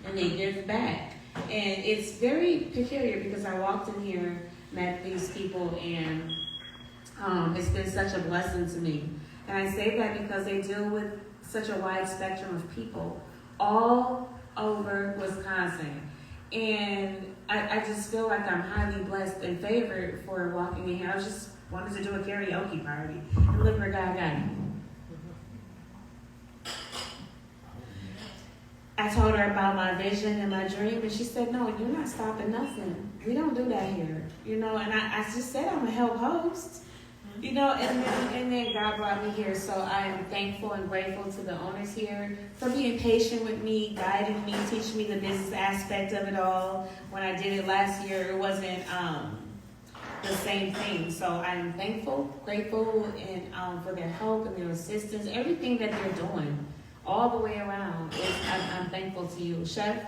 and they give back. And it's very peculiar because I walked in here, met these people, and it's been such a blessing to me. And I say that because they deal with such a wide spectrum of people all over Wisconsin. And I just feel like I'm highly blessed and favored for walking in here. I just wanted to do a karaoke party. And look where God got me. I told her about my vision and my dream, and she said, no, you're not stopping nothing. We don't do that here. And I just said I'm a help host. And then God brought me here, so I am thankful and grateful to the owners here for being patient with me, guiding me, teaching me the business aspect of it all. When I did it last year, it wasn't the same thing. So I'm thankful, grateful, and for their help and their assistance, everything that they're doing, all the way around. I'm thankful to you, Chef.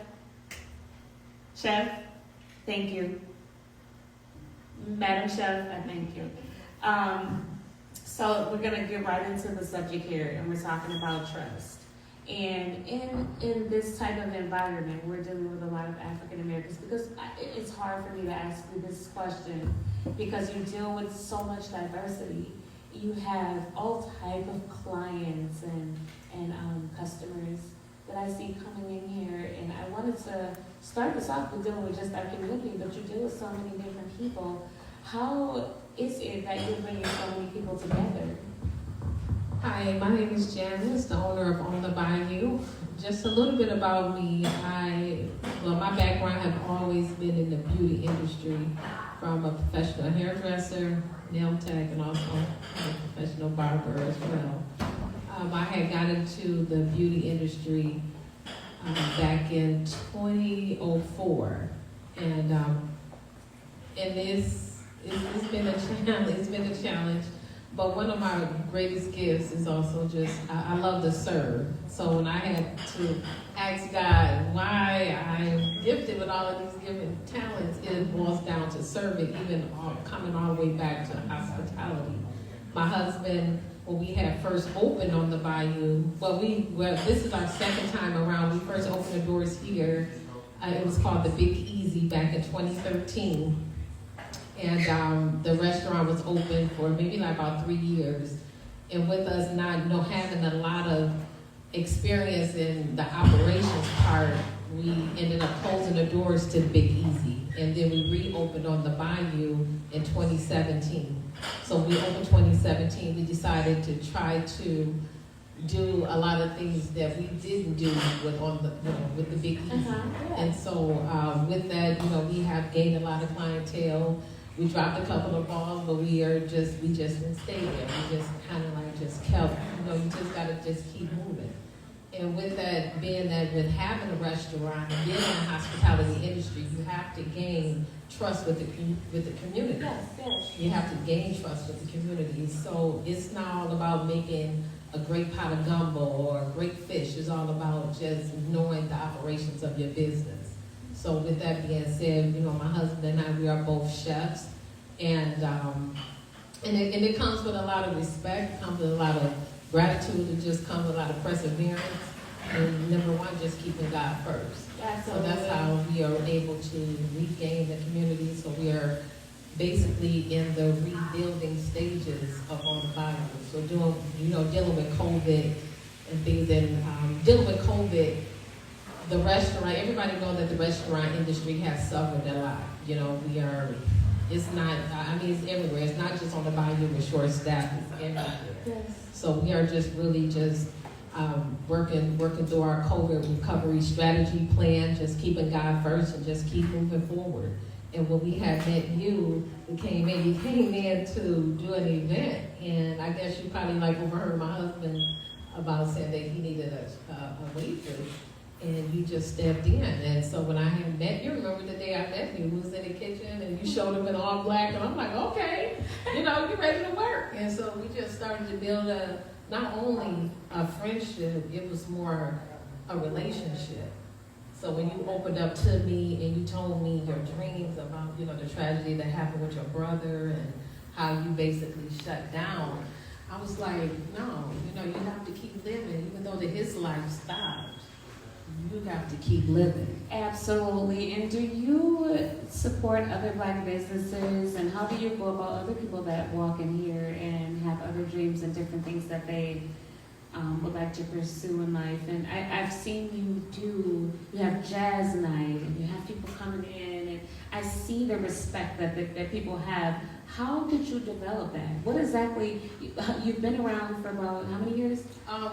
Thank you, Madam Chef. I thank you. So we're going to get right into the subject here, and we're talking about trust. And in this type of environment, we're dealing with a lot of African Americans, because it's hard for me to ask you this question, because you deal with so much diversity. You have all type of clients and customers that I see coming in here, and I wanted to start this off with dealing with just our community, but you deal with so many different people. How is it that you're bringing so many people together? Hi, my name is Janice, the owner of On the Bayou. Just a little bit about me. My background have always been in the beauty industry, from a professional hairdresser, nail tech, and also a professional barber as well. I had got into the beauty industry back in 2004, and it's been a challenge. It's been a challenge, but one of my greatest gifts is also just I love to serve. So when I had to ask God why I'm gifted with all of these different talents, it boils down to serving, even coming all the way back to hospitality. My husband, when we had first opened on the Bayou, this is our second time around. We first opened the doors here. It was called the Big Easy back in 2013. And the restaurant was open for maybe like about 3 years. And with us not having a lot of experience in the operations part, we ended up closing the doors to Big Easy. And then we reopened on the Bayou in 2017. So we opened 2017, we decided to try to do a lot of things that we didn't do with the Big Easy. Yeah. And so with that, we have gained a lot of clientele. We dropped a couple of balls, but we just didn't stay there. We just kind of like just kept, you just gotta just keep moving. And with that, being that with having a restaurant and being in the hospitality industry, you have to gain trust with the community. Yes. You have to gain trust with the community. So it's not all about making a great pot of gumbo or a great fish. It's all about just knowing the operations of your business. So with that being said, my husband and I, we are both chefs, and it comes with a lot of respect, it comes with a lot of gratitude, it just comes with a lot of perseverance, and number one, just keeping God first. So that's how we are able to regain the community. So we are basically in the rebuilding stages of On the Bayou. So dealing with COVID and things, and dealing with COVID. The restaurant, everybody knows that the restaurant industry has suffered a lot. It's everywhere. It's not just on the Bayou with short staff, it's everywhere. Yes. So we are just really working through our COVID recovery strategy plan, just keeping God first and just keep moving forward. And when we had met you came in to do an event, and I guess you probably overheard my husband about saying that he needed a waitress. And you just stepped in. And so when I had met you, remember the day I met you, we was in the kitchen and you showed up in all black, and I'm like, okay, you're ready to work. And so we just started to build not only a friendship, it was more a relationship. So when you opened up to me and you told me your dreams about, the tragedy that happened with your brother and how you basically shut down, I was like, no, you have to keep living, even though his life stopped. you have to keep living. Absolutely. And do you support other Black businesses? And how do you go about other people that walk in here and have other dreams and different things that they would like to pursue in life? And I've seen you have jazz night and you have people coming in, and I see the respect that people have. How did you develop that? What exactly, you've been around for about how many years?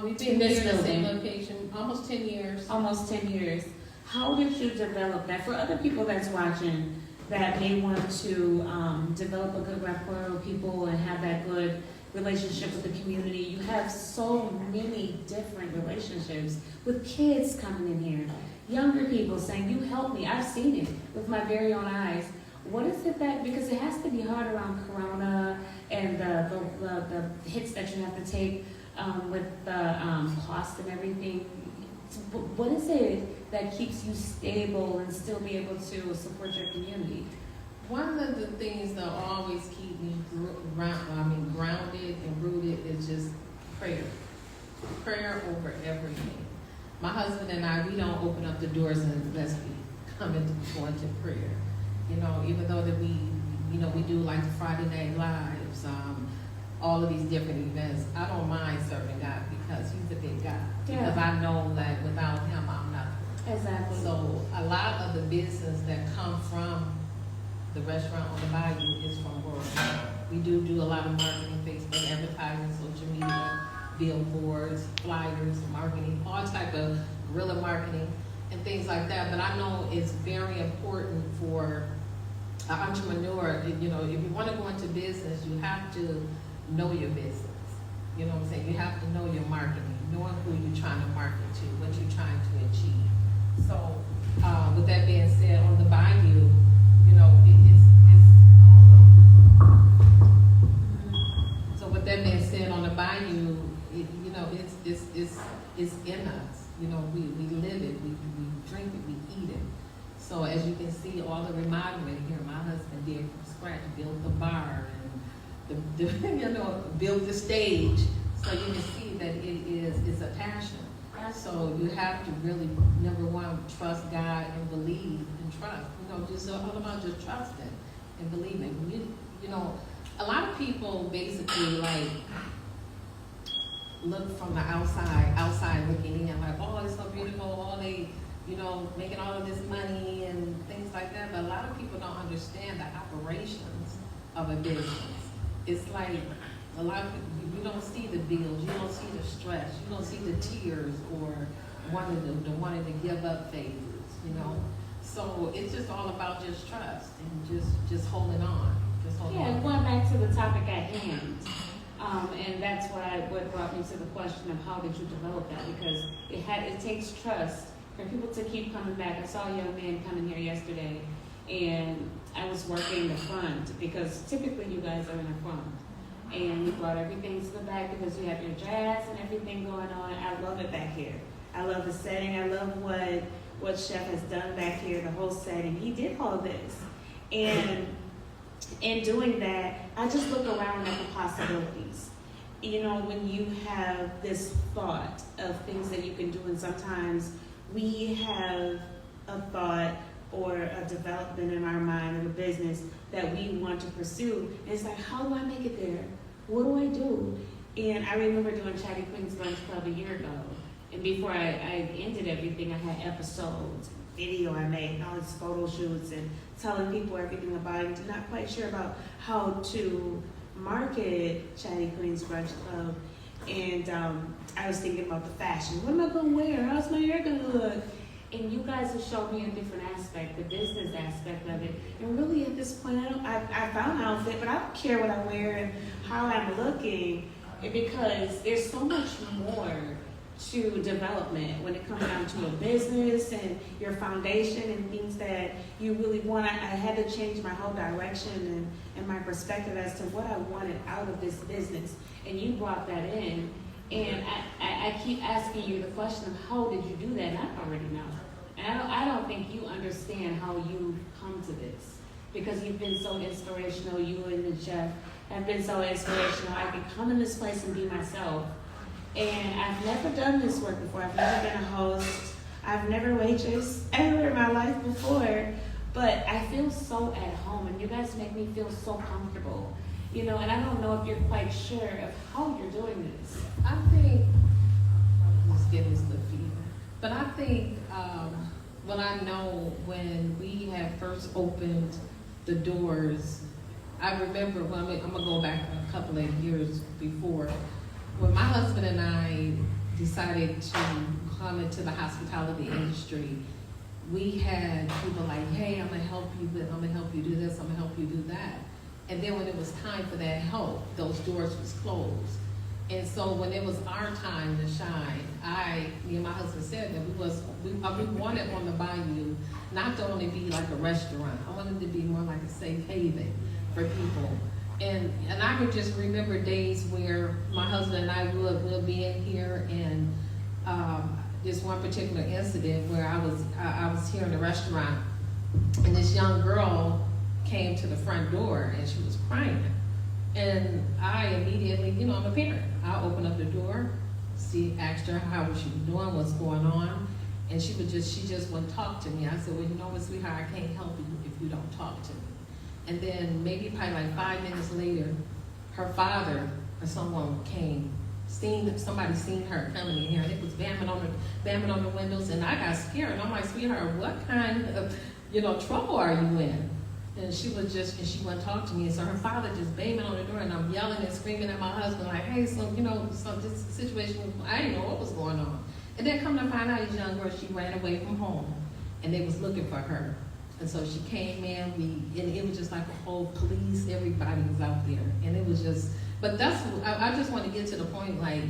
We've been here in the same location almost 10 years. Almost 10 years. How did you develop that? For other people that's watching that may want to develop a good rapport with people and have that good relationship with the community, you have so many different relationships with kids coming in here, younger people saying, you help me. I've seen it with my very own eyes. What is it that, because it has to be hard around Corona and the hits that you have to take with the cost and everything. What is it that keeps you stable and still be able to support your community? One of the things that always keep me grounded and rooted is just prayer. Prayer over everything. My husband and I, we don't open up the doors unless we go into prayer. You know, even though that we do like the Friday Night Lives, all of these different events, I don't mind serving God because He's a big God. Yeah. Because I know that without Him, I'm nothing. Exactly. So a lot of the business that come from the restaurant on the Bayou is from World. We do a lot of marketing, Facebook advertising, social media, billboards, flyers, marketing, all type of guerrilla marketing and things like that. But I know it's very important for an entrepreneur. You know, if you want to go into business, you have to know your business. You know what I'm saying? You have to know your marketing, knowing who you're trying to market to, what you're trying to achieve. So, with that being said, on the Bayou, you know, so with that being said, on the Bayou, you know, it's in us. You know, we live it, we drink it, we eat it. So as you can see, all the remodeling here, my husband did from scratch, built the bar and built the stage. So you can see that it's a passion. So you have to really, number one, trust God and believe and trust. You know, just all about just trusting and believing. You know, a lot of people basically like look from the outside looking in, like, oh, it's so beautiful, oh, they, you know, making all of this money and things like that. But a lot of people don't understand the operations of a business. It's like a lot of people, you don't see the bills, you don't see the stress, you don't see the tears or wanting to give up phases, you know. So it's just all about just trust and just holding on. Yeah, going back to the topic at hand. And that's what brought me to the question of how did you develop that? Because it takes trust for people to keep coming back. I saw a young man coming here yesterday, and I was working the front because typically you guys are in the front. And you brought everything to the back because you have your jazz and everything going on. I love it back here. I love the setting. I love what Chef has done back here, the whole setting. He did all this. And in doing that, I just look around at the possibilities. You know, when you have this thought of things that you can do, and sometimes we have a thought or a development in our mind of a business that we want to pursue. And it's like, how do I make it there? What do I do? And I remember doing Chatty Queen's Lunch Club a year ago. And before I ended everything, I had episodes, video I made, and all these photo shoots and telling people everything about it. I'm not quite sure about how to market Chatty Queen's Brunch Club. And I was thinking about the fashion. What am I going to wear? How's my hair going to look? And you guys have shown me a different aspect, the business aspect of it. And really at this point, I found an outfit, but I don't care what I wear and how I'm looking, because there's so much more to development when it comes down to a business and your foundation and things that you really want. I had to change my whole direction and my perspective as to what I wanted out of this business. And you brought that in. And I keep asking you the question of how did you do that? And I already know. And I don't think you understand how you come to this, because you've been so inspirational. You and the chef have been so inspirational. I can come in this place and be myself. And I've never done this work before. I've never been a host. I've never waitressed ever in my life before, but I feel so at home, and you guys make me feel so comfortable. You know, and I don't know if you're quite sure of how you're doing this. I think, I'm just getting this little feedback, but I think what I know when we had first opened the doors, I remember, I'm going to go back a couple of years before, when my husband and I decided to come into the hospitality industry, we had people like, hey, I'm going to help you do this, I'm going to help you do that. And then when it was time for that help, those doors was closed. And so when it was our time to shine, me and my husband said that we wanted on the Bayou not to only be like a restaurant. I wanted to be more like a safe haven for people. And I could just remember days where my husband and I would be in here, and this one particular incident where I was here in the restaurant, and this young girl came to the front door and she was crying. And I immediately, I'm a parent. I opened up the door, asked her how was she doing, what's going on, and she just wouldn't talk to me. I said, well, you know what, sweetheart, I can't help you if you don't talk to me. And then maybe probably like 5 minutes later, her father or someone came, somebody seen her coming in here, and it was bamming on the windows, and I got scared. And I'm like, sweetheart, what kind of, trouble are you in? And she wouldn't talk to me. And so her father just banging on the door, and I'm yelling and screaming at my husband, like, hey, so this situation, I didn't know what was going on. And then come to find out, this young girl, she ran away from home, and they was looking for her. And so she came in, and it was just like a whole police, everybody was out there. And it was just, but I just want to get to the point, like,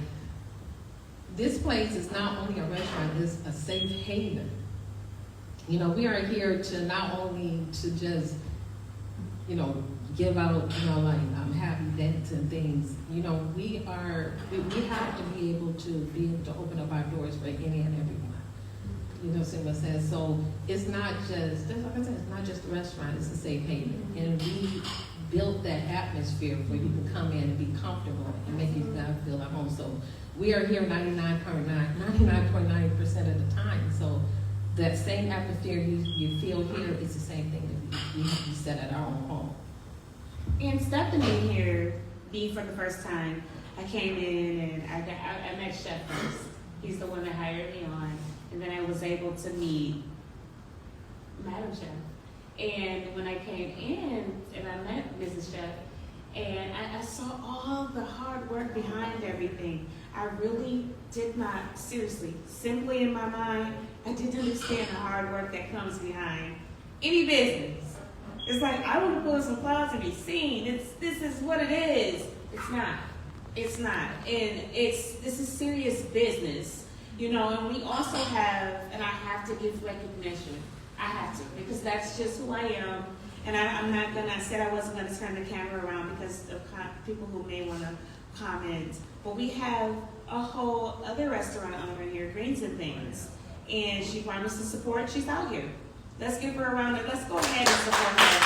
this place is not only a restaurant, it's a safe haven. We are here to not only to just, give out, have events and things. We have to be able to open up our doors for any and everyone. See what I'm saying? So it's not just, like I said, it's not just a restaurant, it's a safe haven. And we built that atmosphere where you can come in and be comfortable and make you feel at home. So we are here 99.9% of the time. So that same atmosphere you feel here is the same thing that we set at our own home. And stepping in here, me for the first time, I came in and I met Chef first. He's the one that hired me on. And then I was able to meet Madam Chef. And when I came in and I met Mrs. Chef, and I saw all the hard work behind everything. I really did not, simply in my mind, I didn't understand the hard work that comes behind any business. It's like, I want to put on some clothes and be seen. This is what it is. It's not. And this is serious business. And we also have, and I have to give recognition. I have to, because that's just who I am. And I said I wasn't going to turn the camera around because of people who may want to comment. But we have a whole other restaurant owner here, Greens and Things. And she promised to support. She's out here. Let's give her a round of, let's go ahead and support her.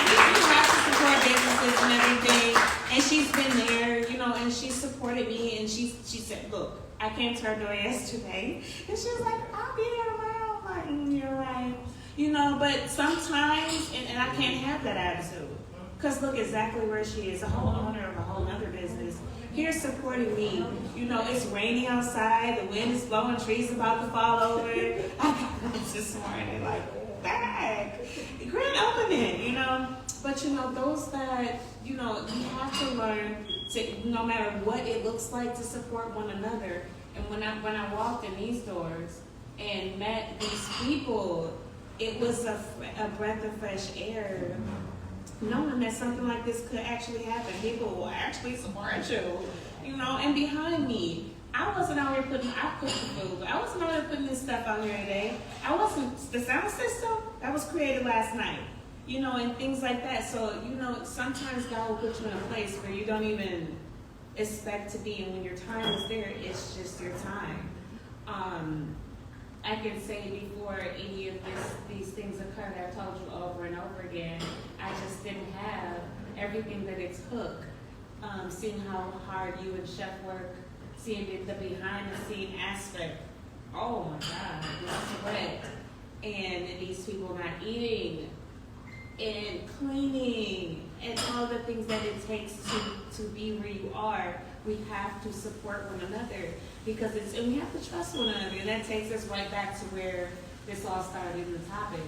Because we have to support businesses and everything. And she's been there, and she supported me. And she said, look, I came to her door yesterday. And she was like, I'll be there tomorrow. I'm like, you're right. But sometimes, and I can't have that attitude. Because look exactly where she is, a whole owner of a whole other business. Here supporting me. It's raining outside, the wind is blowing, trees about to fall over. I got up this morning like, back. Grand opening, But those that, we have to learn to, no matter what it looks like, to support one another. And when I walked in these doors and met these people, it was a breath of fresh air, knowing that something like this could actually happen. People will actually support you, and behind me. I wasn't out here I cooked the food, but I wasn't out here putting this stuff out here today. The sound system, that was created last night, and things like that. So, sometimes God will put you in a place where you don't even expect to be, and when your time is there, it's just your time. I can say before any of these things occurred, I told you over and over again, I just didn't have everything that it took. Seeing how hard you and Chef work, seeing the behind the scene aspect oh my God, this sweat. And these people not eating and cleaning and all the things that it takes to be where you are. We have to support one another because and we have to trust one another. And that takes us right back to where this all started in the topic,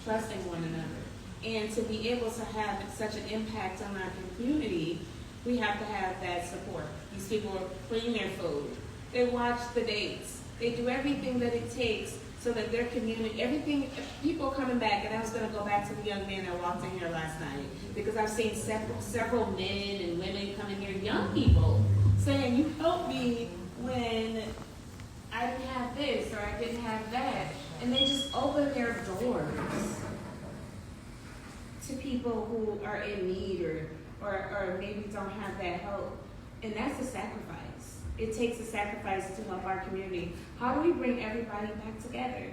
trusting one another. And to be able to have such an impact on our community, we have to have that support. These people clean their food. They watch the dates. They do everything that it takes so that their community, everything, people coming back, and I was going to go back to the young man that walked in here last night, because I've seen several men and women come in here, young people, saying, you helped me when I didn't have this or I didn't have that. And they just open their doors to people who are in need or maybe don't have that help. And that's a sacrifice. It takes a sacrifice to help our community. How do we bring everybody back together?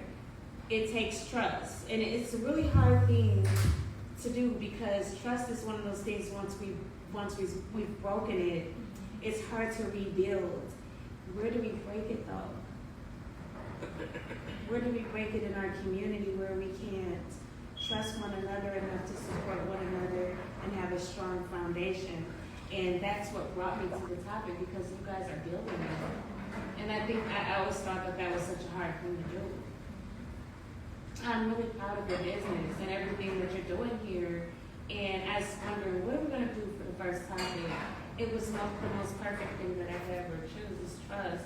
It takes trust. And it's a really hard thing to do because trust is one of those things once we've broken it, it's hard to rebuild. Where do we break it though? Where do we break it in our community where we can't trust one another enough to support one another and have a strong foundation? And that's what brought me to the topic, because you guys are building it. And I think I always thought that was such a hard thing to do. I'm really proud of your business and everything that you're doing here. And I was wondering, what are we going to do for the first topic? It was not the most perfect thing that I could ever choose, is trust.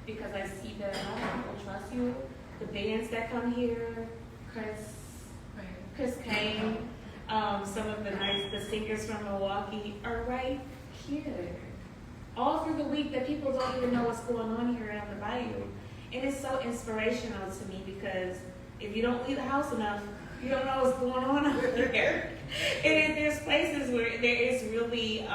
Because I see that a lot of people trust you. The bands that come here, Chris Kane, some of the singers from Milwaukee are right here. All through the week that people don't even know what's going on here on the Bayou. And it's so inspirational to me because if you don't leave the house enough, you don't know what's going on over there. And there's places where there is really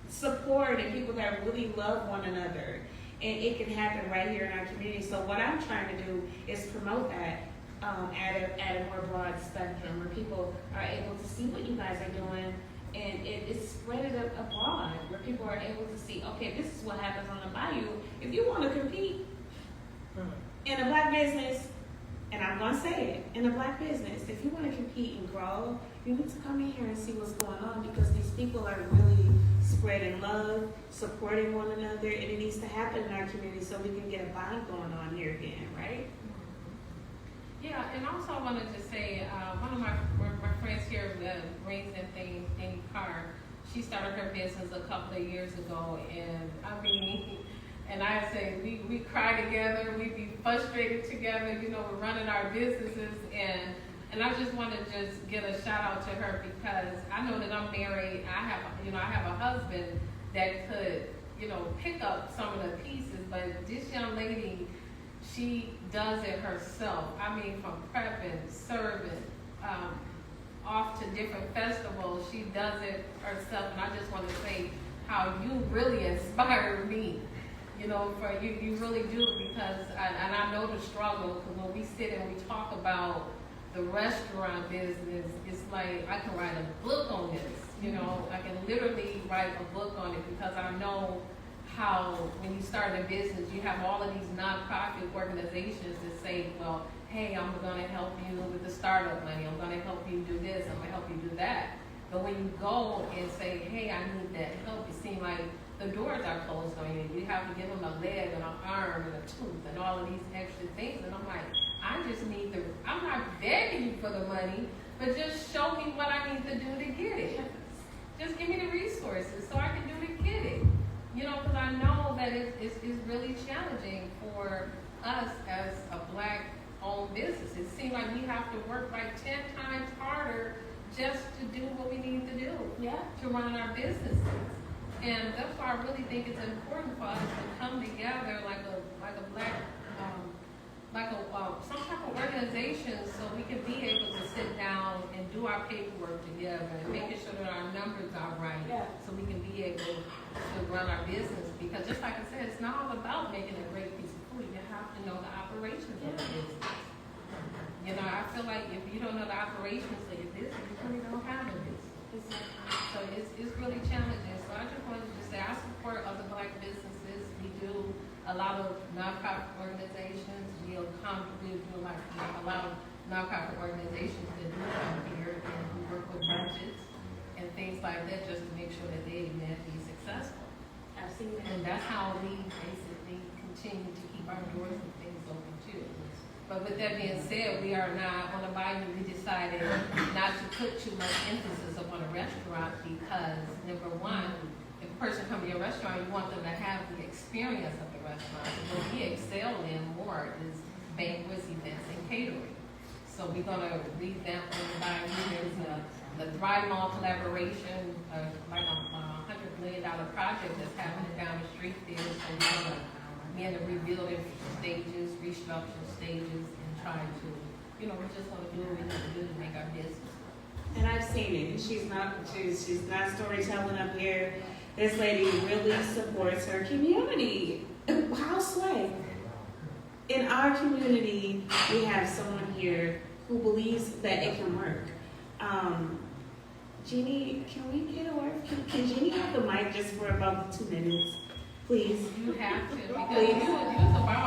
support and people that really love one another. And it can happen right here in our community. So what I'm trying to do is promote that at a more broad spectrum where people are able to see what you guys are doing, and it's spread it abroad where people are able to see, okay, this is what happens on the Bayou. If you want to compete in a black business, and I'm going to say it, in a black business, if you want to compete and grow, you need to come in here and see what's going on, because these people are really spreading love, supporting one another, and it needs to happen in our community so we can get a bond going on here again, right? Yeah, and also I wanted to say, one of my friends here that brings in things in car, she started her business a couple of years ago, and I mean, and I say we cry together, we be frustrated together, you know, we're running our businesses, and I just want to just give a shout out to her, because I know that I'm married, I have a husband that could, you know, pick up some of the pieces, but this young lady, she does it herself. I mean, from prepping, serving, off to different festivals, she does it herself. And I just want to say how you really inspire me. You know, for you really do, because I know the struggle. Because when we sit and we talk about the restaurant business, it's like I can write a book on this. You know, I can literally write a book on it, because I know how when you start a business, you have all of these nonprofit organizations that say, well, hey, I'm going to help you with the startup money. I'm going to help you do this. I'm going to help you do that. But when you go and say, hey, I need that help, it seems like the doors are closed on you. You have to give them a leg and an arm and a tooth and all of these extra things. And I'm like, I'm not begging you for the money, but just show me what I need to do to get it. Just give me the resources so I can do to get it. You know, because I know that it's really challenging for us as a black-owned business. It seems like we have to work like 10 times harder just to do what we need to do to run our businesses. And that's why I really think it's important for us to come together like a black, some type of organization, so we can be able to sit down and do our paperwork together and making sure that our numbers are right, so we can be able to run our business. Because just like I said, it's not all about making a great piece of food. You have to know the operations of the business. You know, I feel like if you don't know the operations of your business, you really don't have a business. So it's really challenging. So I just wanted to say I support other black businesses. We do a lot of nonprofit organizations will come, we do like, a lot of nonprofit organizations that do come here and we work with budgets and things like that just to make sure that they may be successful. I've seen that. And that's how we basically continue to keep our doors and things open too. But with that being said, we are not, on the Bayou, we decided not to put too much emphasis upon a restaurant because, number one, if a person comes to your restaurant, you want them to have the experience of the restaurant. So what we excel in more is banquets, events, and catering. So we're gonna revamp on the Bayou. There's the Thrive Mall collaboration, like a $100 million project that's happening down the street there. So we're gonna be in the rebuilding stages, restructuring stages, and trying to, we're just gonna do what we need to do to make our business. And I've seen it. She's not storytelling up here. This lady really supports her community. How sway? In our community, we have someone here who believes that it can work. Jeannie, can we get a word? Can Jeannie have the mic just for about 2 minutes? Please. You have to, because Please.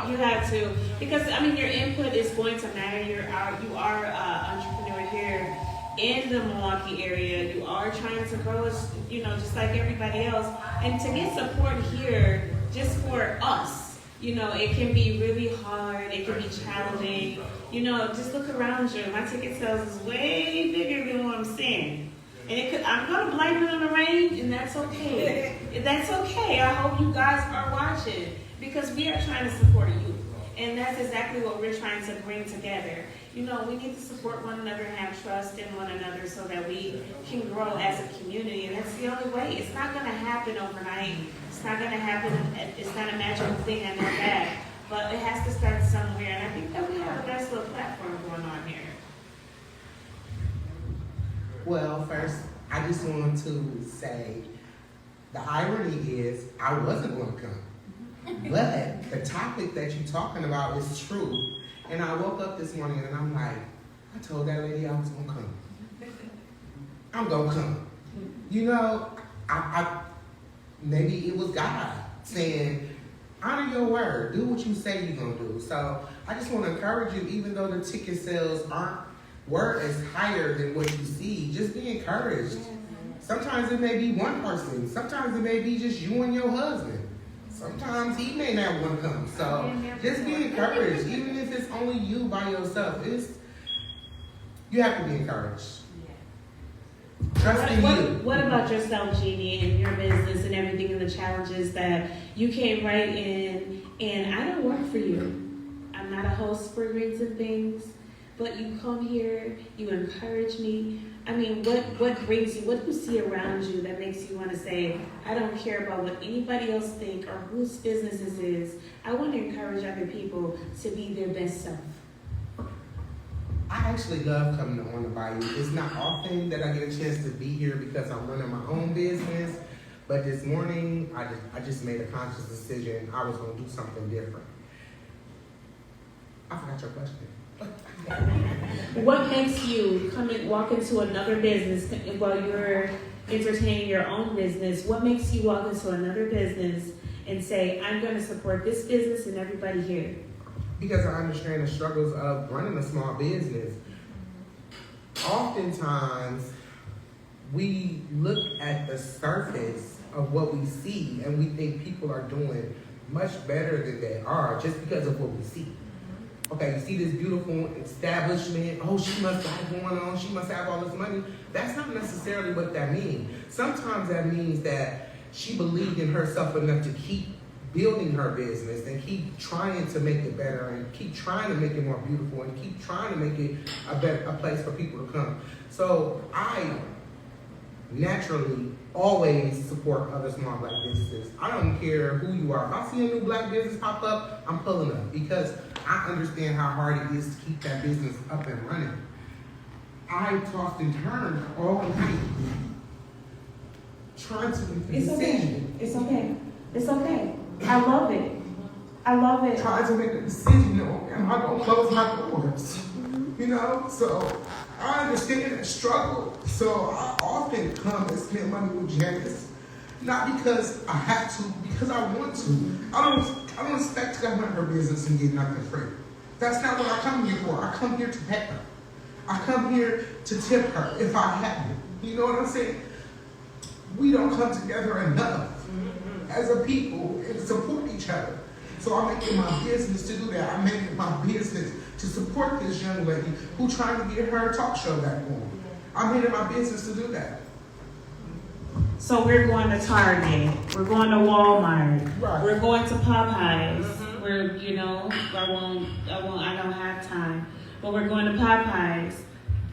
you You have to, because your input is going to matter. You are an entrepreneur here in the Milwaukee area. You are trying to grow, just like everybody else. And to get support here, just for us, it can be really hard. It can be challenging. Just look around you. My ticket sales is way bigger than what I'm seeing. And I'm going to blame it on the rain, and that's okay. That's okay. I hope you guys are watching because we are trying to support you. And that's exactly what we're trying to bring together. We need to support one another and have trust in one another so that we can grow as a community. And that's the only way. It's not going to happen overnight. It's not going to happen. It's not a magical thing I know that. But it has to start somewhere. And I think that we have a nice little platform going on here. Well, first, I just want to say the irony is I wasn't going to come. But the topic that you're talking about is true. And I woke up this morning and I'm like, I told that lady I was going to come. I'm going to come. I maybe it was God saying, honor your word. Do what you say you're going to do. So I just want to encourage you, even though the ticket sales were as higher than what you see, just be encouraged. Sometimes it may be one person. Sometimes it may be just you and your husband. Sometimes he may not want to come. So just be encouraged. Even if it's only you by yourself, you have to be encouraged. Trust in you. What about yourself, Jeannie, and your business and everything and the challenges that you came right in? And I don't work for you. I'm not a host for Greens and Things. But you come here, you encourage me. What brings you, what do you see around you that makes you want to say, I don't care about what anybody else think or whose business this is. I want to encourage other people to be their best self. I actually love coming on the Bayou. It's not often that I get a chance to be here because I'm running my own business. But this morning, I just made a conscious decision. I was going to do something different. I forgot your question. What makes you walk into another business while you're entertaining your own business? What makes you walk into another business and say, I'm going to support this business and everybody here? Because I understand the struggles of running a small business. Oftentimes, we look at the surface of what we see and we think people are doing much better than they are just because of what we see. Okay, you see this beautiful establishment. Oh, she must have going on. She must have all this money. That's not necessarily what that means. Sometimes that means that she believed in herself enough to keep building her business and keep trying to make it better and keep trying to make it more beautiful and keep trying to make it a place for people to come. So I naturally always support other small black businesses. I don't care who you are. If I see a new black business pop up, I'm pulling up because I understand how hard it is to keep that business up and running. I tossed and turned all night trying to make a decision. It's okay. It's okay. I love it. I love it. Trying to make a decision on am I going to close my doors? So I understand that struggle. So I often come and spend money with Janice, not because I have to, because I want to. I don't I don't expect to come in her business and get nothing free. That's not what I come here for. I come here to pet her. I come here to tip her if I have it. You know what I'm saying? We don't come together enough as a people and support each other. So I make it my business to do that. I make it my business to support this young lady who trying to get her talk show back on. I made it my business to do that. So we're going to Target. We're going to Walmart. Right. We're going to Popeyes. We're, I don't have time. But we're going to Popeyes.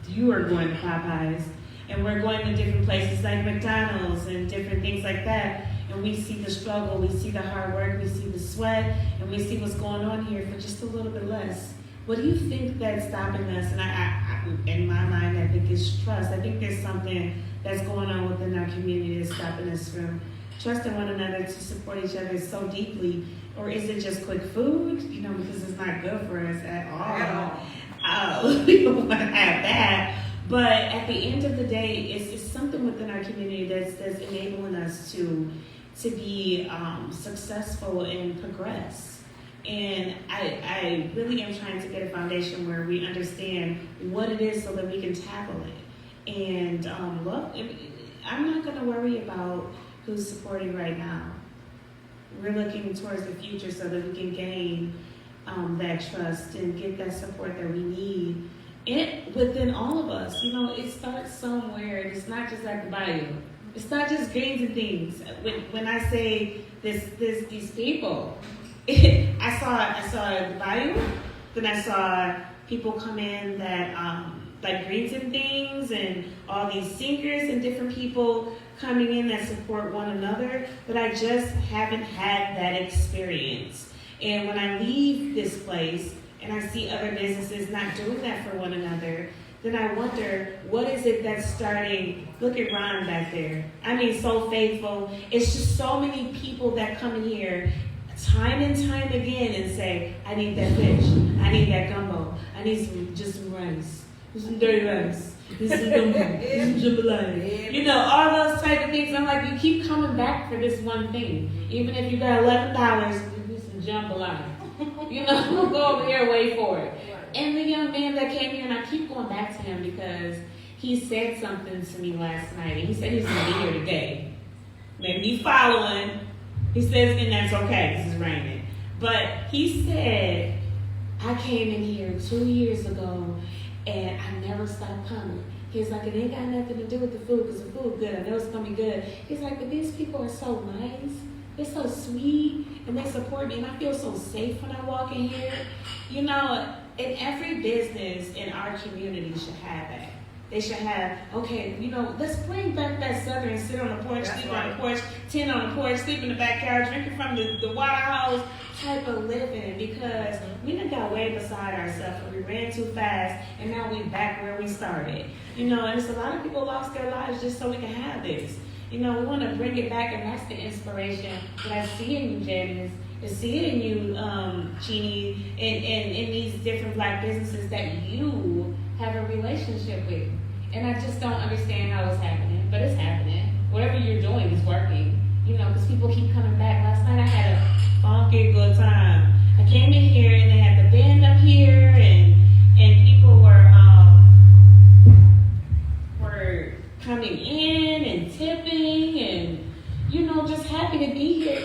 You are going to Popeyes. And we're going to different places like McDonald's and different things like that. And we see the struggle, we see the hard work, we see the sweat, and we see what's going on here for just a little bit less. What do you think that's stopping us? And I in my mind, I think it's trust. I think there's something that's going on within our community that's stopping us from trusting one another to support each other so deeply. Or is it just quick food? Because it's not good for us at all. We don't want to have that. But at the end of the day, it's something within our community that's enabling us to be successful and progress. And I really am trying to get a foundation where we understand what it is so that we can tackle it. And look, I'm not going to worry about who's supporting right now. We're looking towards the future so that we can gain that trust and get that support that we need. Within all of us, it starts somewhere. It's not just at the Bayou. It's not just greens and things. When I say these people, I saw the Bayou. Then I saw people come in that like greens and things, and all these singers and different people coming in that support one another. But I just haven't had that experience. And when I leave this place, and I see other businesses not doing that for one another, then I wonder, what is it that's starting? Look at Ron back there. I mean, so faithful. It's just so many people that come in here time and time again and say, I need that fish. I need that gumbo. I need some rice. Some dirty rice. This is gumbo. This is jambalaya. All those type of things. I'm like, you keep coming back for this one thing. Even if you got $11, do some jambalaya. Go over here, wait for it. And the young man that came here, and I keep going back to him because he said something to me last night. And he said he's going to be here today. Maybe following. He says, and that's okay because it's raining. But he said, I came in here 2 years ago, and I never stopped coming. He's like, it ain't got nothing to do with the food because the food good. I know it's going to be good. He's like, but these people are so nice. They're so sweet, and they support me, and I feel so safe when I walk in here. And every business in our community should have that. They should have, okay, let's bring back that Southern, sit on the porch, sleep on the porch, tent on the porch, sleep in the backyard, drinking from the water hose type of living, because we done got way beside ourselves and we ran too fast, and now we back where we started. And it's a lot of people lost their lives just so we can have this. We want to bring it back, and that's the inspiration that I see in you, Janice. I see it in you, Jeannie, and in these different Black businesses that you have a relationship with. And I just don't understand how it's happening, but it's happening. Whatever you're doing is working, because people keep coming back. Last night I had a funky good time. I came in here, and they had the band up here, and people were coming in and tipping and, just happy to be here.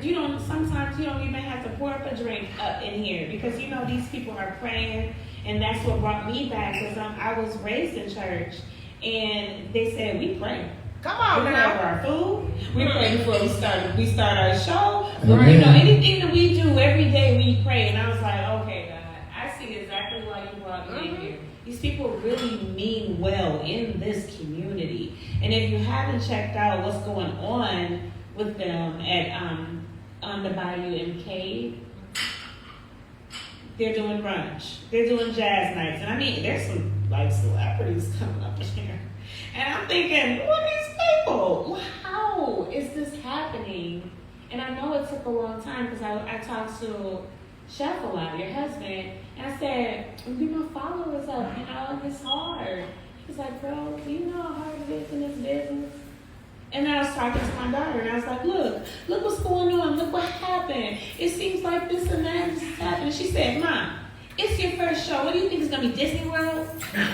And sometimes you don't even have to pour up a drink up in here because, these people are praying. And that's what brought me back because I was raised in church. And they said, we pray. Come on, we pray over our food. We pray before we start our show. Or, anything that we do every day, we pray. And I was like, okay, God, I see exactly why you brought me in here. These people really mean well in this community. And if you haven't checked out what's going on with them at on the Bayou and Cave, they're doing brunch. They're doing jazz nights. And I mean, there's some celebrities coming up here. And I'm thinking, who are these people? How is this happening? And I know it took a long time because I talked to Chef a lot, your husband, and I said, get my followers up, it's hard. He's like, bro, do you know how hard it is in this business? And then I was talking to my daughter, and I was like, look what's going on. Look what happened. It seems like this and that is happening. She said, Mom, it's your first show. What do you think it's going to be, Disney World? And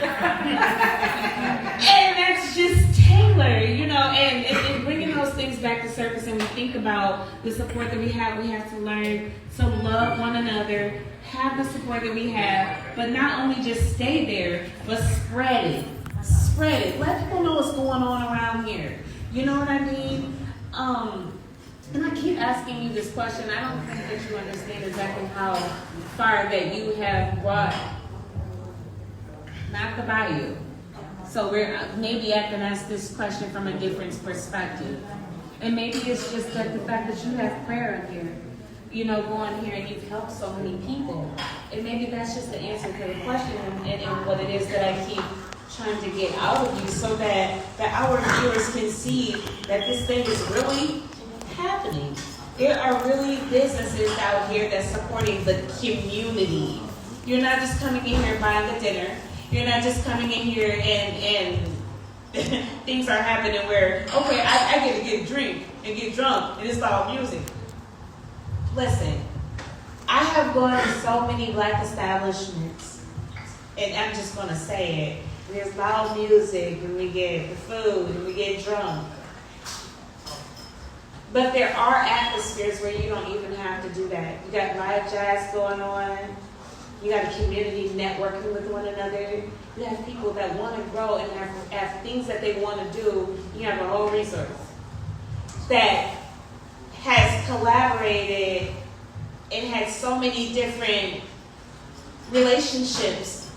that's just Taylor, and bringing those things back to surface, and we think about the support that we have to learn to love one another, have the support that we have, but not only just stay there, but spread it. Spread it. Let people know what's going on around here. You know what I mean? And I keep asking you this question. I don't think that you understand exactly how far that you have brought, not the Bayou. So we're maybe I can ask this question from a different perspective. And maybe it's just like the fact that you have prayer in here. Going here and you've helped so many people. And maybe that's just the answer to the question and what it is that I keep trying to get out of you, so that our viewers can see that this thing is really happening. There are really businesses out here that's supporting the community. You're not just coming in here buying the dinner. You're not just coming in here and things are happening where, okay, I get to get a drink and get drunk and it's all music. Listen, I have gone to so many Black establishments, and I'm just going to say it. There's loud music, and we get the food, and we get drunk. But there are atmospheres where you don't even have to do that. You got live jazz going on. You got a community networking with one another. You have people that want to grow and have things that they want to do. You have a whole resource that has collaborated and had so many different relationships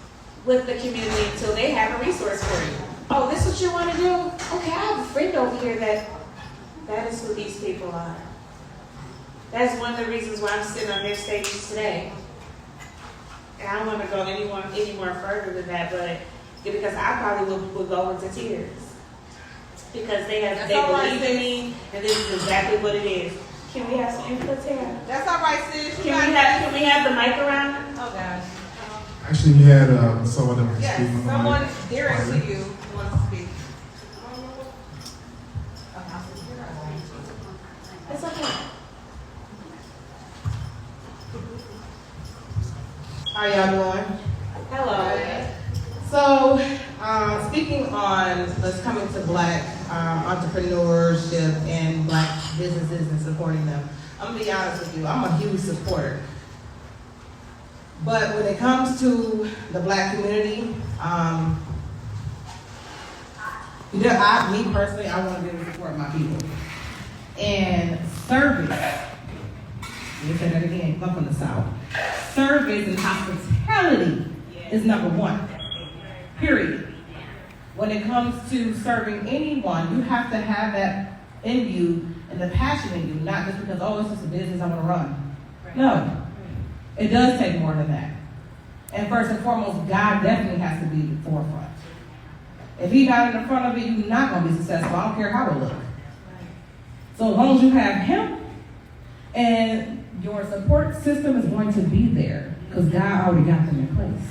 with the community until they have a resource for you. Oh, this is what you want to do? Okay, I have a friend over here that is who these people are. That's one of the reasons why I'm sitting on their stages today. And I don't want to go any more further than that, but because I probably would go into tears. Because they believe in me, and this is exactly what it is. Can we have some input here? That's all right, sis. Can we have the mic around? Oh gosh. Actually, we had someone that was Yes, speaking on someone the dear to mic. you wants to speak. It's okay. How y'all doing? Hello. So, speaking on let's coming to Black entrepreneurship and Black businesses and supporting them, I'm gonna be honest with you. I'm a huge supporter. But when it comes to the Black community, me personally, I want to be able to support my people. And service, let me say that again, come from the South. Service and hospitality is number one, period. When it comes to serving anyone, you have to have that in you and the passion in you, not just because, oh, it's just a business I want to run. No. It does take more than that. And first and foremost, God definitely has to be the forefront. If He's not in the front of it, you're not going to be successful. I don't care how it looks. So as long as you have Him, and your support system is going to be there, because God already got them in place.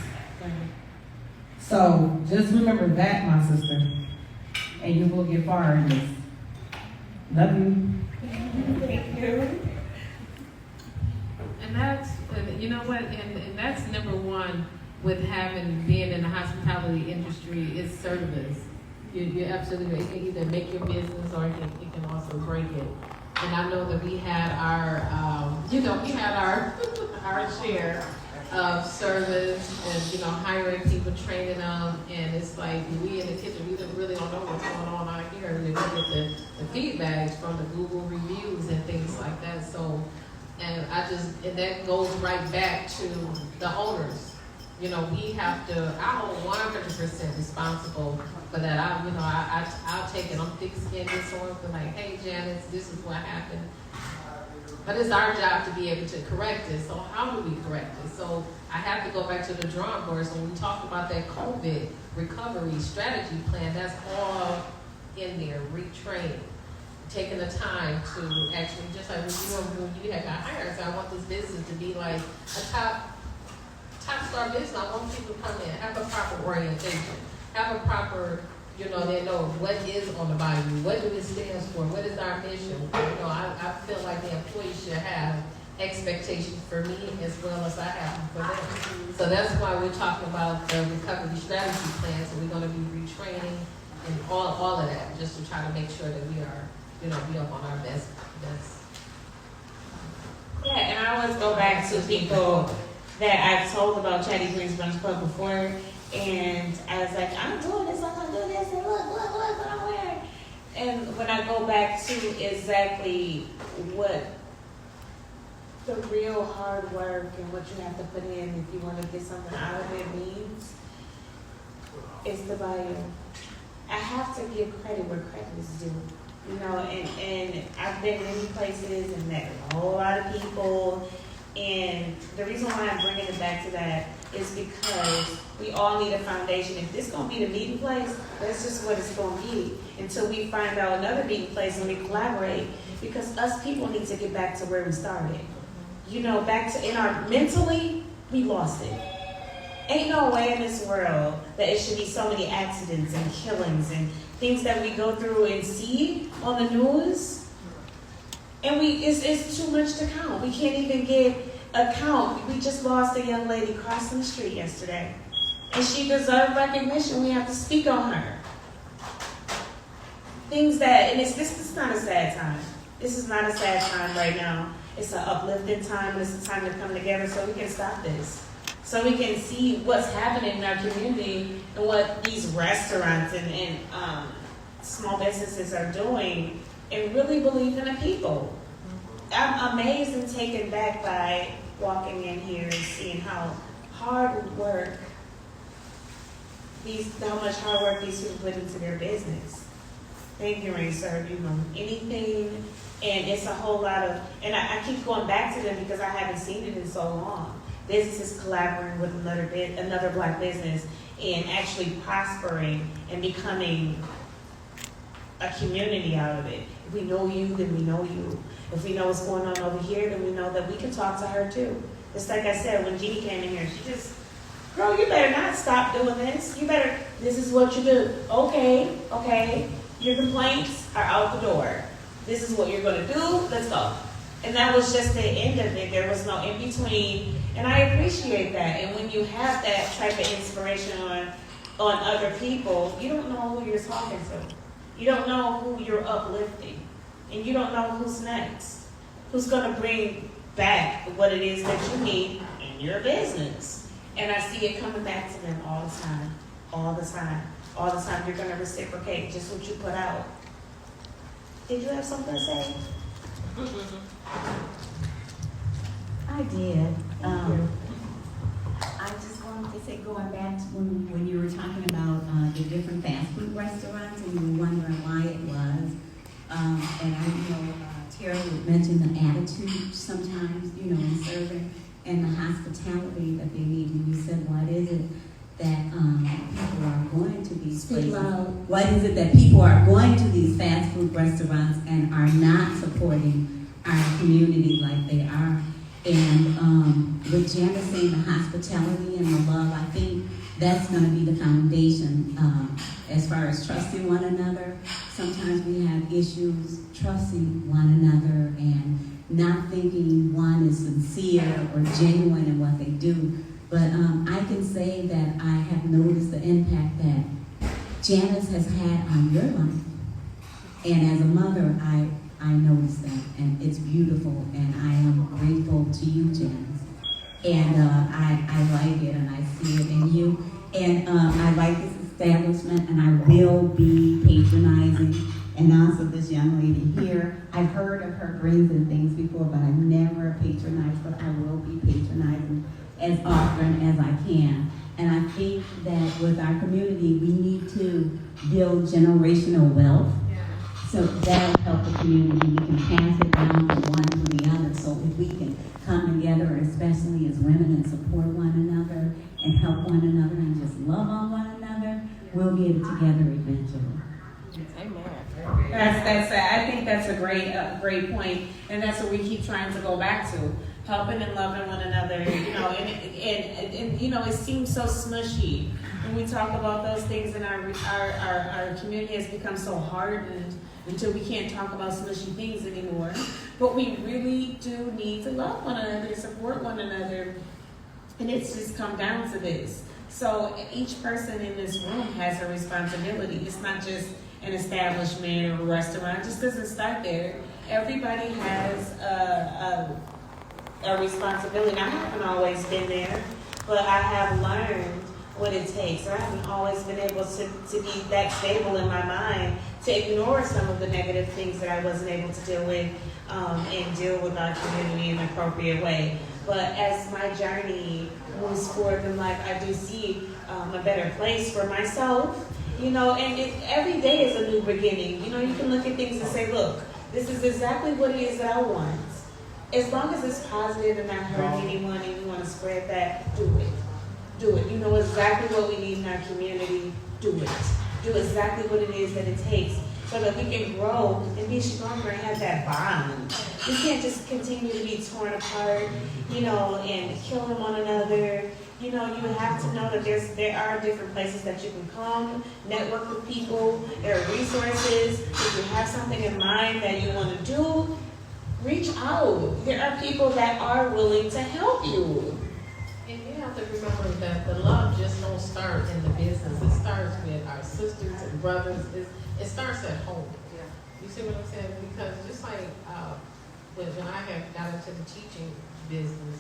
So just remember that, my sister, and you will get far in this. Love you. Thank you. And that's, you know what, and that's number one with being in the hospitality industry is service. You're absolutely right. It can either make your business or it can also break it. And I know that we had our, our share of service and, hiring people, training them. And it's like we in the kitchen, we really don't know what's going on out here. And we get the feedbacks from the Google reviews and things like that. So, and that goes right back to the owners. We have to, I hold 100% responsible for that. I'll take it. I'm thick-skinned and so on. Like, hey, Janice, this is what happened. But it's our job to be able to correct it. So how do we correct it? So I have to go back to the drawing board. So when we talk about that COVID recovery strategy plan, that's all in there, retraining. Taking the time to actually, just like when you had got hired, so I want this business to be like a top star business. I want people to come in, have a proper orientation, have a proper, you know, they know what is on the Bayou, what do it stands for, what is our mission. You know, I feel like the employees should have expectations for me as well as I have them for them. So that's why we're talking about the recovery strategy plan. So we're going to be retraining and all of that, just to try to make sure that we are, you know, be up on our best. Yeah, and I always go back to people that I've told about Chatty Green's Brunch Club before, and I was like, I'm doing this, I'm gonna do this, and look what I'm wearing. And when I go back to exactly what the real hard work and what you have to put in if you want to get something out of it means, it's the Bayou. I have to give credit where credit is due. You know, and I've been many places and met a whole lot of people. And the reason why I'm bringing it back to that is because we all need a foundation. If this is going to be the meeting place, that's just what it's going to be until we find out another meeting place and we collaborate. Because us people need to get back to where we started. You know, back to in our mentally, we lost it. Ain't no way in this world that it should be so many accidents and killings and things that we go through and see on the news. And it's too much to count. We can't even get a count. We just lost a young lady crossing the street yesterday. And she deserved recognition. We have to speak on her. Things that, and this is not a sad time. This is not a sad time right now. It's an uplifting time, and it's a time to come together so we can stop this. So we can see what's happening in our community and what these restaurants and small businesses are doing and really believe in the people. I'm amazed and taken back by walking in here and seeing how hard work, how much hard work these people put into their business. They can serve you on anything, and it's a whole lot of, and I keep going back to them because I haven't seen it in so long. Businesses collaborating with another Black business and actually prospering and becoming a community out of it. If we know you, then we know you. If we know what's going on over here, then we know that we can talk to her too. Just like I said, when Jeannie came in here, she just, girl, you better not stop doing this. This is what you do. Okay. Your complaints are out the door. This is what you're gonna do, let's go. And that was just the end of it. There was no in between. And I appreciate that. And when you have that type of inspiration on other people, you don't know who you're talking to. You don't know who you're uplifting. And you don't know who's next. Who's going to bring back what it is that you need in your business. And I see it coming back to them all the time. All the time. All the time. You're going to reciprocate just what you put out. Did you have something to say? I did. I just wanted to say, going back to when you were talking about the different fast food restaurants and you were wondering why it was. And I know Terry would mention the attitude sometimes, in serving and the hospitality that they need. And you said, what is it that people are going to these places? What is it that people are going to these fast food restaurants and are not supporting our community like they are? And with Janice saying the hospitality and the love, I think that's going to be the foundation as far as trusting one another. Sometimes we have issues trusting one another and not thinking one is sincere or genuine in what they do. But I can say that I have noticed the impact that Janice has had on your life. And as a mother, I noticed that, and it's beautiful, and I am grateful to you, Janice. And I like it, and I see it in you. And I like this establishment, and I will be patronizing. And also this young lady here, I've heard of her greens and things before, but I've never patronized, but I will be patronizing as often as I can. And I think that with our community, we need to build generational wealth. So that'll help the community. We can pass it down from one to the other. So if we can come together, especially as women, and support one another and help one another and just love on one another, we'll get it together eventually. That's I think that's a great point, and that's what we keep trying to go back to. helping and loving one another, you know, and you know, it seems so smushy when we talk about those things, and our community has become so hardened until we can't talk about smushy things anymore. But we really do need to love one another, support one another, and it's just come down to this. So each person in this room has a responsibility. It's not just an establishment or a restaurant. It just doesn't start there. Everybody has a responsibility. I haven't always been there, but I have learned what it takes. I haven't always been able to be that stable in my mind to ignore some of the negative things that I wasn't able to deal with and deal with our community in an appropriate way. But as my journey moves forward in life, I do see a better place for myself, you know, and every day is a new beginning. You know, you can look at things and say, look, this is exactly what it is that I want. As long as it's positive and not hurting anyone and you want to spread that, do it. Do it. You know exactly what we need in our community, do it. Do exactly what it is that it takes so that we can grow and be stronger and have that bond. We can't just continue to be torn apart, you know, and killing one another. You know, you have to know that there are different places that you can come, network with people, there are resources. If you have something in mind that you want to do, reach out. There are people that are willing to help you. And you have to remember that the love just don't start in the business. It starts with our sisters and brothers. It starts at home. Yeah. You see what I'm saying? Because just like when I had got into the teaching business,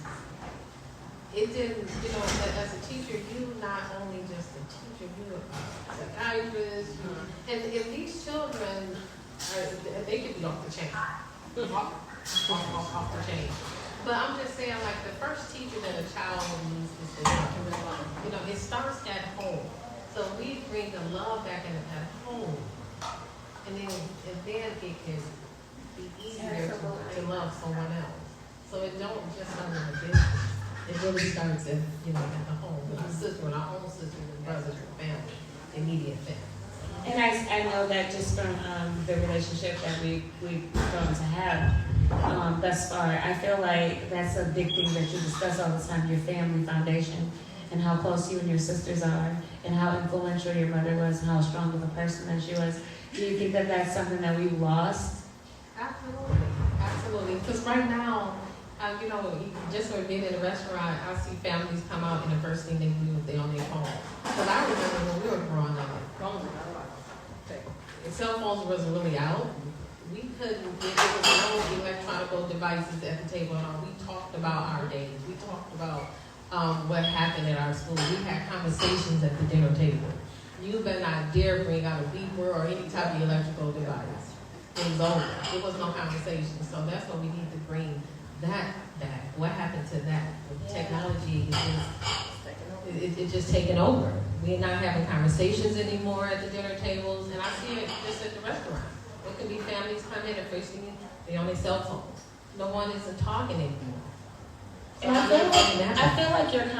it didn't, you know, as a teacher, you not only just a teacher, you a psychiatrist, and if these children, they could be off the chain, off the chain. But I'm just saying, like, the first teacher that a child needs is the love. You know, it starts at home. So we bring the love back in at home, and then it can be easier to love someone else. So it don't just start in the business. It really starts at, you know, at the home with our sister, with our own sisters and brothers and family, immediate family. And I know that just from the relationship that we've grown to have thus far, I feel like that's a big thing that you discuss all the time, your family foundation, and how close you and your sisters are, and how influential your mother was, and how strong of a person that she was. Do you think that that's something that we've lost? Absolutely, absolutely. Because right now, you know, just for being in a restaurant, I see families come out and the first thing they do is they on their phone. Because I remember when we were growing up, cell phones wasn't really out. We couldn't, there was no electronic devices at the table at all. We talked about our days. We talked about what happened at our school. We had conversations at the dinner table. You better not dare bring out a beeper or any type of electrical device. It was over. There was no conversation. So that's what we need to bring that back. What happened to that? The technology is just taking over. We're not having conversations anymore at the dinner tables, and I see it just at the restaurant. It could be families come in and first thing they're on their cell phones. No one isn't talking anymore. So And I feel like you're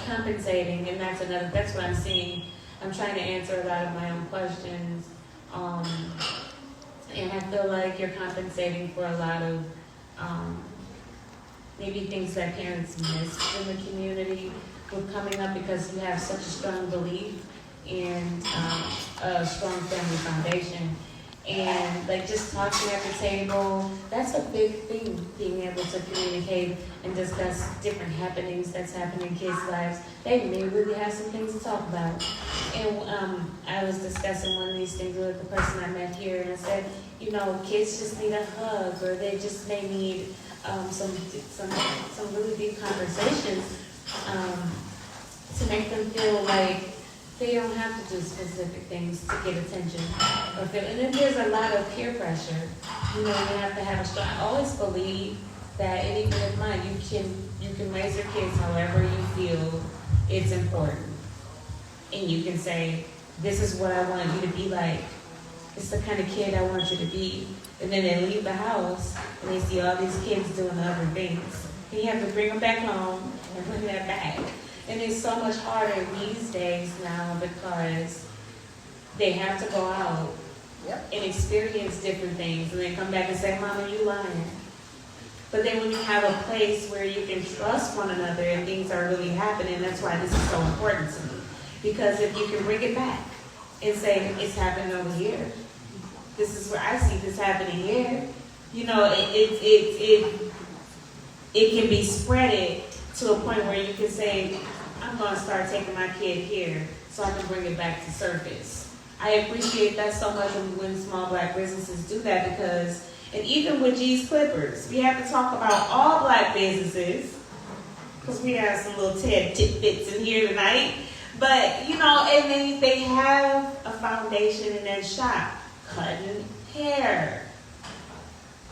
compensating, and that's what I'm seeing. I'm trying to answer a lot of my own questions, and I feel like you're compensating for a lot of maybe things that parents miss in the community with coming up, because you have such a strong belief and a strong family foundation. And like just talking at the table, that's a big thing, being able to communicate and discuss different happenings that's happening in kids' lives. They may really have some things to talk about. And I was discussing one of these things with the person I met here, and I said, you know, kids just need a hug, or they just may need some really deep conversations to make them feel like they don't have to do specific things to get attention. And then there's a lot of peer pressure. You know, you have to have a strong. I always believe that, and even with mine, you can raise your kids however you feel it's important, and you can say, this is what I want you to be like. It's the kind of kid I want you to be. And then they leave the house and they see all these kids doing other things. And you have to bring them back home and bring that back. And it's so much harder these days now because they have to go out and experience different things and then come back and say, Mama, you lying. But then when you have a place where you can trust one another and things are really happening, that's why this is so important to me. Because if you can bring it back and say, it's happening over here. This is where I see this happening here. You know, it can be spreaded to a point where you can say, I'm going to start taking my kid here so I can bring it back to surface. I appreciate that so much when small Black businesses do that, because, and even with G's Clippers, we have to talk about all Black businesses, because we have some little tidbits in here tonight. But, you know, and they have a foundation in that shop, cutting hair.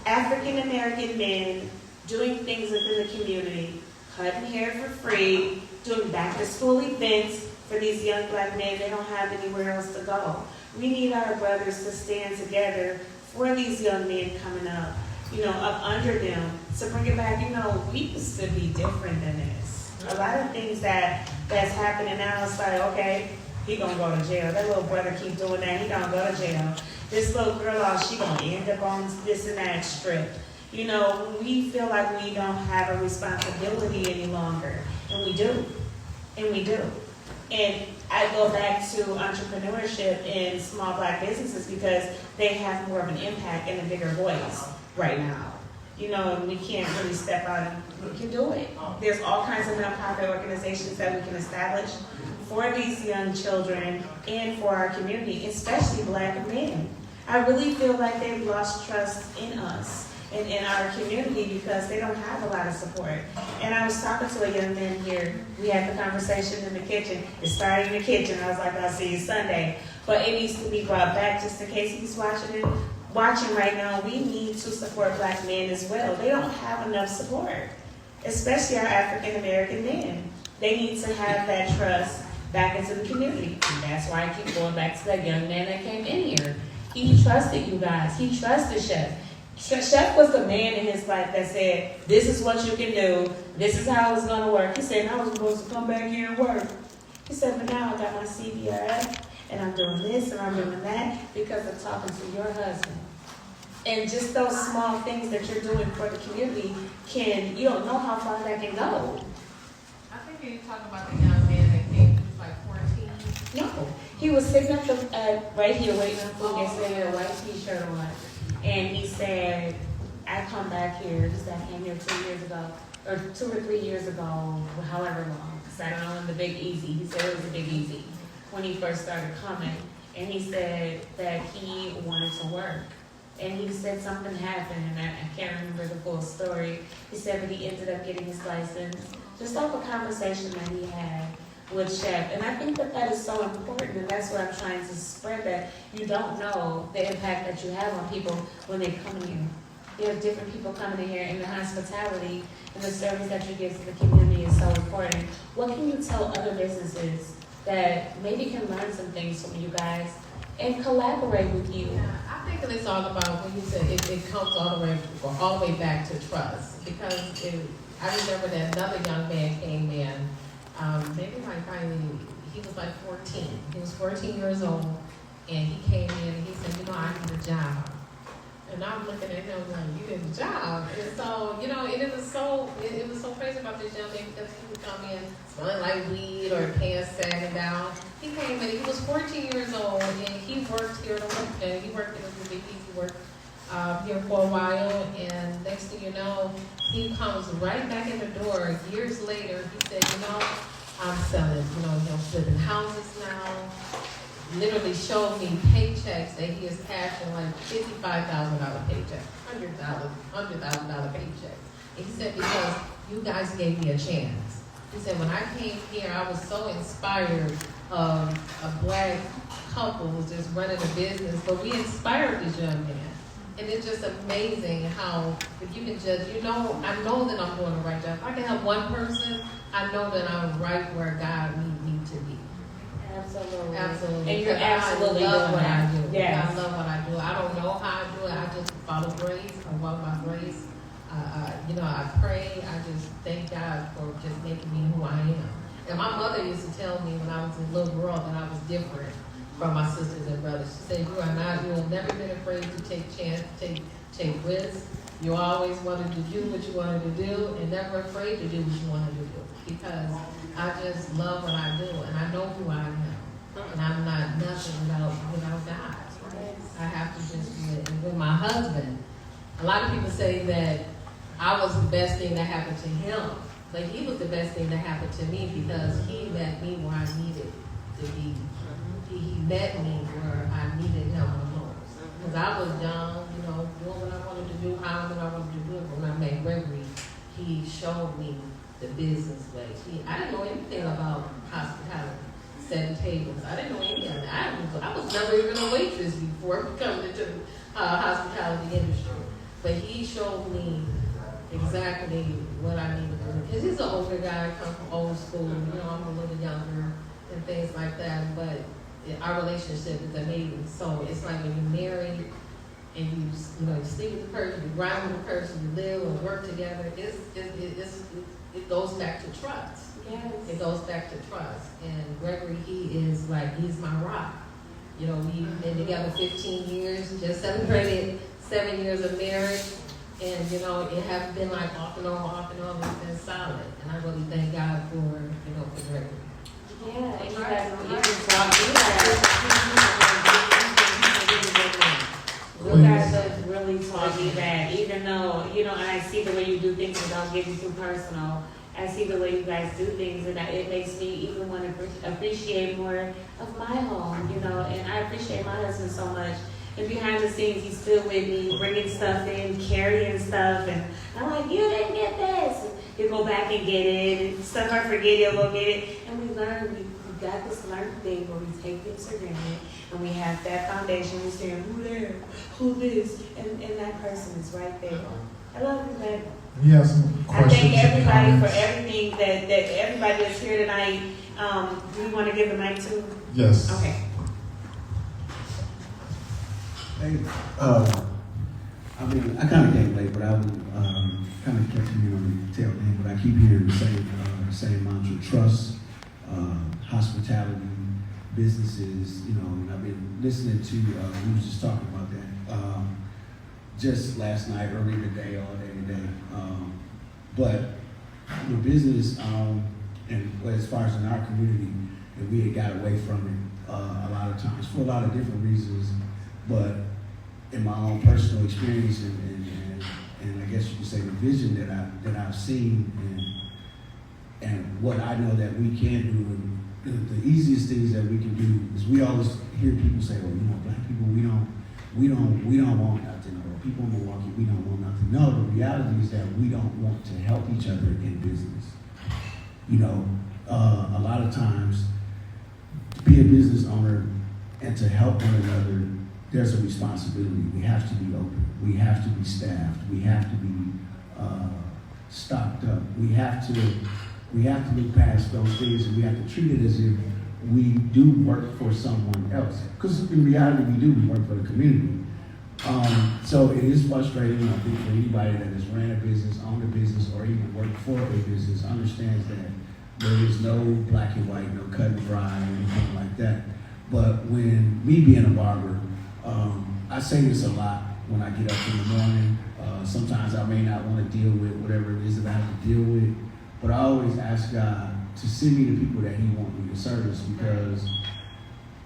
African American men doing things within the community, cutting hair for free, doing back to school events for these young Black men. They don't have anywhere else to go. We need our brothers to stand together for these young men coming up, you know, up under them, to bring it back. You know, we used to be different than this. A lot of things that's happening now, it's like, okay, he gonna go to jail. That little brother keep doing that, he gonna go to jail. This little girl, she gonna end up on this and that strip. You know, we feel like we don't have a responsibility any longer, and we do, and we do. And I go back to entrepreneurship in small Black businesses because they have more of an impact and a bigger voice right now. You know, and we can't really step out and we can do it. There's all kinds of nonprofit organizations that we can establish for these young children and for our community, especially Black men. I really feel like they've lost trust in us and in our community because they don't have a lot of support. And I was talking to a young man here. We had the conversation in the kitchen. It started in the kitchen. I was like, I'll see you Sunday. But it needs to be brought back just in case he's watching right now. We need to support Black men as well. They don't have enough support, especially our African American men. They need to have that trust back into the community. And that's why I keep going back to that young man that came in here. He trusted you guys. He trusted Chef. Chef was the man in his life that said, this is what you can do. This is how it's going to work. He said, I was supposed to come back here and work. He said, but now I got my CBRF, and I'm doing this, and I'm doing that, because of talking to your husband. And just those small things that you're doing for the community you don't know how far that can go. I think you're talking about the young man that came, he was like 14. No. He was sitting right here waiting on food, yesterday with a white t-shirt on. And he said, I come back here, he said, I came here 2 years ago, or 2 or 3 years ago, however long, because I don't know, in the Big Easy. He said it was a Big Easy when he first started coming. And he said that he wanted to work. And he said something happened, and I can't remember the full story. He said that he ended up getting his license, just off a conversation that he had with Chef. And I think that is so important, and that's what I'm trying to spread, that you don't know the impact that you have on people when they come in here. You have different people coming in here, and the hospitality and the service that you give to the community is so important. What can you tell other businesses that maybe can learn some things from you guys and collaborate with you? Yeah, I think it's all about when you said it comes all the way back to trust. Because I remember that another young man came in, maybe like probably he was like 14. He was 14 years old, and he came in and he said, I need a job. And I'm looking at him like, you need a job. And so, it was so crazy about this young man, because he would come in smelling like weed or pants sagging down. He came in, he was 14 years old, and he worked here, and he worked in the BB, he worked here for a while, and next thing you know, he comes right back in the door years later. He said, I'm selling, he'll flipping houses now. Literally showed me paychecks that he is cashing, like $55,000 paycheck, $100,000 paycheck. And he said, because you guys gave me a chance. He said, when I came here, I was so inspired of a Black couple who's just running a business, but we inspired this young man. And it's just amazing how, if you can just, I know that I'm doing the right job. If I can help one person, I know that I'm right where God needs me to be. Absolutely. Absolutely. And you're absolutely I love doing what I that. do. Yes. I love what I do. I don't know how I do it. I just follow grace. I walk by grace. I pray. I just thank God for just making me who I am. And my mother used to tell me when I was a little girl that I was different. from my sisters and brothers. She said, you have never been afraid to take risks. You always wanted to do what you wanted to do and never afraid to do what you wanted to do. Because I just love what I do and I know who I am. And I'm not nothing without God. I have to just do it. And with my husband, a lot of people say that I was the best thing that happened to him. But he was the best thing that happened to me because he met me where I needed to be. He met me where I needed him the most. Because I was young, doing what I wanted to do, how I wanted to do it. When I met Gregory, he showed me the business ways. I didn't know anything about hospitality, setting tables. I didn't know any of that. I was never even a waitress before coming into the hospitality industry. But he showed me exactly what I needed to do. Because he's an older guy, come from old school. I'm a little younger and things like that. But our relationship is amazing. So it's like when you're married and you sleep with the person, you grind with the person, you live and work together. It goes back to trust. Yes. It goes back to trust. And Gregory, he's my rock. We've been together 15 years, just celebrated 7 years of marriage. And, it hasn't been like off and on, it's been solid. And I really thank God for Gregory. Yeah, and you guys don't even talk. You guys are really talking back, even though, and I see the way you do things and don't get too personal. I see the way you guys do things, and it makes me even want to appreciate more of my home, and I appreciate my husband so much. And behind the scenes, he's still with me, bringing stuff in, carrying stuff, and I'm like, you didn't get this. And he'll go back and get it, and stuff I forget, he'll go get it. And we learn, we got this learned thing where we take things for granted, and we have that foundation, we're saying, who there, who this, and that person is right there. I love you, man. We have some I questions. thank everybody and for comments. everything that everybody that's here tonight. Do you want to give the mic to? Yes. Okay. Hey, I kind of came late, but I was kind of catching you on the tail end. But I keep hearing the same mantra: trust, hospitality, businesses. And I've been listening to. We was just talking about that just last night, earlier today, all day today. But the business, and as far as in our community, that we had got away from it a lot of times for a lot of different reasons, but in my own personal experience and I guess you could say the vision that I've seen and what I know that we can do, and the easiest things that we can do is we always hear people say, well, black people, we don't want nothing, or people in Milwaukee, we don't want nothing. No, the reality is that we don't want to help each other in business. A lot of times to be a business owner and to help one another, there's a responsibility. We have to be open. We have to be staffed. We have to be stocked up. We have to look past those things, and we have to treat it as if we do work for someone else. Because in reality, we do. We work for the community. So it is frustrating, I think, for anybody that has ran a business, owned a business, or even worked for a business understands that there is no black and white, no cut and dry, or anything like that. But when me being a barber, I say this a lot when I get up in the morning. Sometimes I may not want to deal with whatever it is that I have to deal with, but I always ask God to send me the people that He wants me to service, because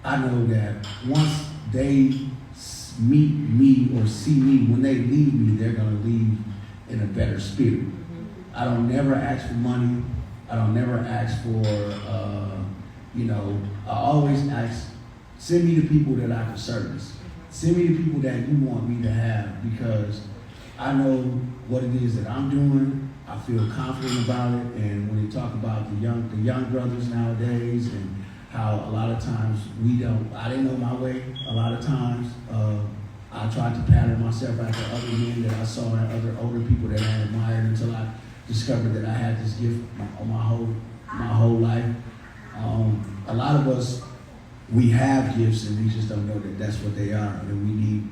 I know that once they meet me or see me, when they leave me, they're going to leave in a better spirit. I don't never ask for money. I don't never ask for, I always ask, send me the people that I can service. Send me the people that you want me to have, because I know what it is that I'm doing. I feel confident about it. And when you talk about the young brothers nowadays, and how a lot of times I didn't know my way. A lot of times I tried to pattern myself after other men that I saw and other older people that I admired, until I discovered that I had this gift my whole life. A lot of us, we have gifts and we just don't know that that's what they are, and we need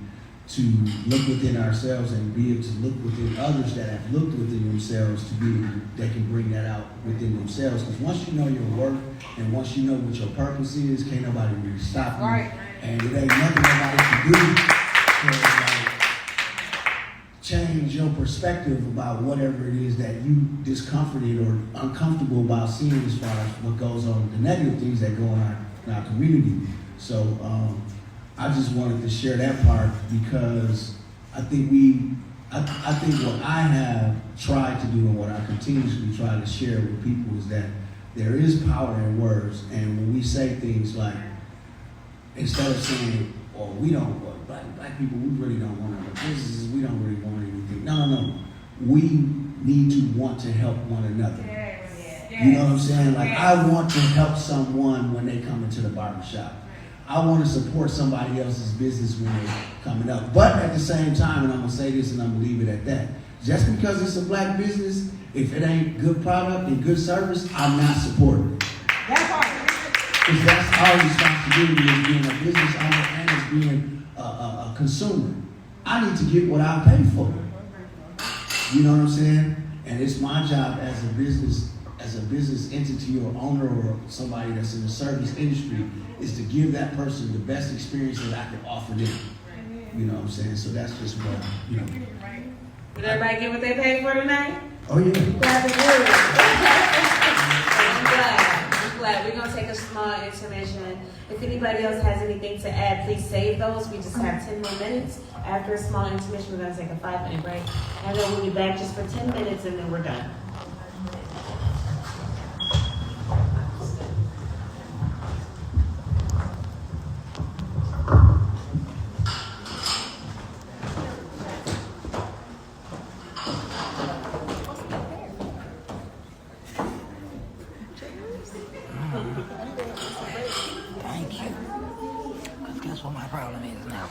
to look within ourselves and be able to look within others that have looked within themselves to be able that can bring that out within themselves. Because once you know your worth and once you know what your purpose is, can't nobody really stop you. Right. And it ain't nothing nobody can do to like, change your perspective about whatever it is that you discomforted or uncomfortable about seeing as far as what goes on, the negative things that go on in our community. So I just wanted to share that part because I think I think what I have tried to do and what I continuously try to share with people is that there is power in words, and when we say things like, instead of saying, "Oh, we don't," black people, we really don't want our businesses, we don't really want anything. No. We need to want to help one another. You know what I'm saying? Like, I want to help someone when they come into the barbershop. I want to support somebody else's business when they're coming up. But at the same time, and I'm going to say this and I'm going to leave it at that, just because it's a black business, if it ain't good product and good service, I'm not supporting it. That part. Because that's our responsibility as being a business owner and as being a consumer. I need to get what I pay for. You know what I'm saying? And it's my job as a business entity or owner or somebody that's in the service industry is to give that person the best experience that I can offer them. You know what I'm saying? So that's just what, you know. Did everybody get what they paid for tonight? Oh, yeah. Glad to hear it. I'm glad. We're going to take a small intermission. If anybody else has anything to add, please save those. We just have 10 more minutes. After a small intermission, we're going to take a 5-minute break. And then we'll be back just for 10 minutes and then we're done. Thank you. That's what my problem is now.